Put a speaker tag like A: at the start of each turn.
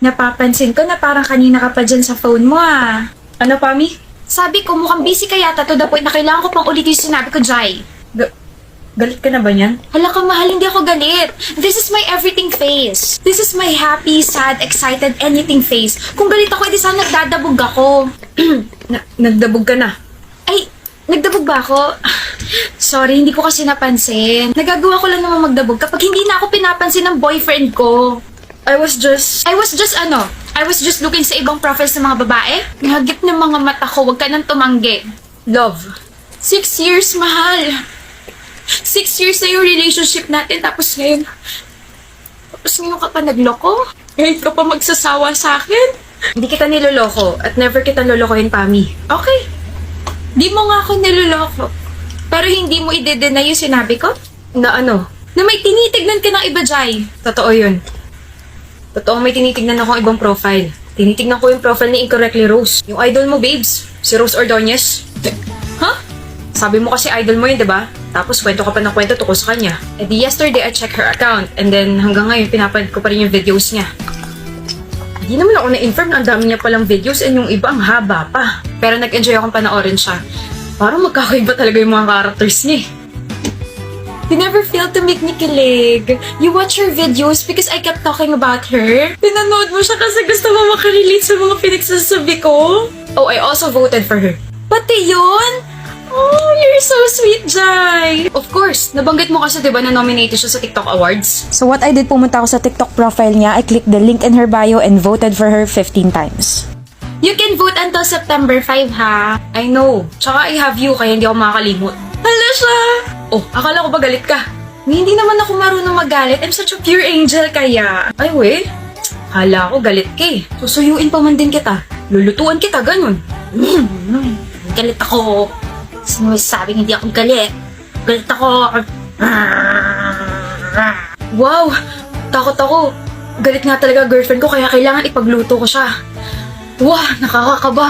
A: Napapansin ko na parang kanina ka pa dyan sa phone mo ah. Ano, Pami? Sabi ko mukhang busy ka yata to the point na kailangan ko pang ulit yung sinabi ko, Jai.
B: Galit ka na ba niyan?
A: Hala ka mahal, hindi ako galit. This is my everything face. This is my happy, sad, excited, anything face. Kung galit ako, edi sana nagdadabog ako.
B: Nagdabog ka na.
A: Ay, nagdabog ba ako? Sorry, hindi ko kasi napansin. Nagagawa ko lang naman magdabog kapag hindi na ako pinapansin ng boyfriend ko. I was just looking sa ibang profiles ng mga babae. Nahagip ng mga mata ko, wag ka nang tumanggi.
B: Love.
A: 6 years, mahal. 6 years na yung relationship natin, tapos ngayon ka pa nagloko? Ngayon ka pa magsasawa sa akin?
B: Hindi kita niloloko at never kita lolokohin, Pami.
A: Okay. Di mo nga ako niloloko. Pero hindi mo i-deny yung sinabi ko?
B: Na ano?
A: Na may tinitignan ka ng iba, Jai.
B: Totoo yun. Totoo may tinitignan akong ibang profile. Tinitignan ko yung profile ni Incorrectly Rose. Yung idol mo, babes. Si Rose Ordonez.
A: Huh?
B: Sabi mo kasi idol mo yun, diba? Tapos kwento ka pa ng kwento tungkol sa kanya. Eh di yesterday I checked her account and then hanggang ngayon pinapanood ko pa rin yung videos niya. Hindi naman ako na-inform na ang dami niya palang videos and yung iba ang haba pa. Pero nag-enjoy akong panoorin siya. Parang magkakaiba talaga yung mga characters niya.
A: You never failed to make me kilig. You watch her videos because I kept talking about her. Pinanood mo siya kasi gusto mo makarelate sa mga pinagsasabi ko.
B: Oh, I also voted for her.
A: Pati yun? Oh, you're so sweet, Jai.
B: Of course, nabanggit mo kasi diba na nominated siya sa TikTok Awards?
C: So what I did, pumunta ako sa TikTok profile niya, I clicked the link in her bio and voted for her 15 times.
A: You can vote until September 5, ha?
B: I know. Tsaka I have you kaya hindi ako makakalimot.
A: Hala siya!
B: Oh, akala ko ba galit ka?
A: Hindi naman ako marunong magalit. I'm such a pure angel kaya.
B: Ay, we. Hala ko galit ka eh. Susuyuin pa man din kita. Lulutuan kita, ganun.
A: Galit ako. Sino may sabing hindi ako galit? Galit ako.
B: Wow! Takot ako. Galit nga talaga girlfriend ko kaya kailangan ipagluto ko siya. Wow! Nakakakaba.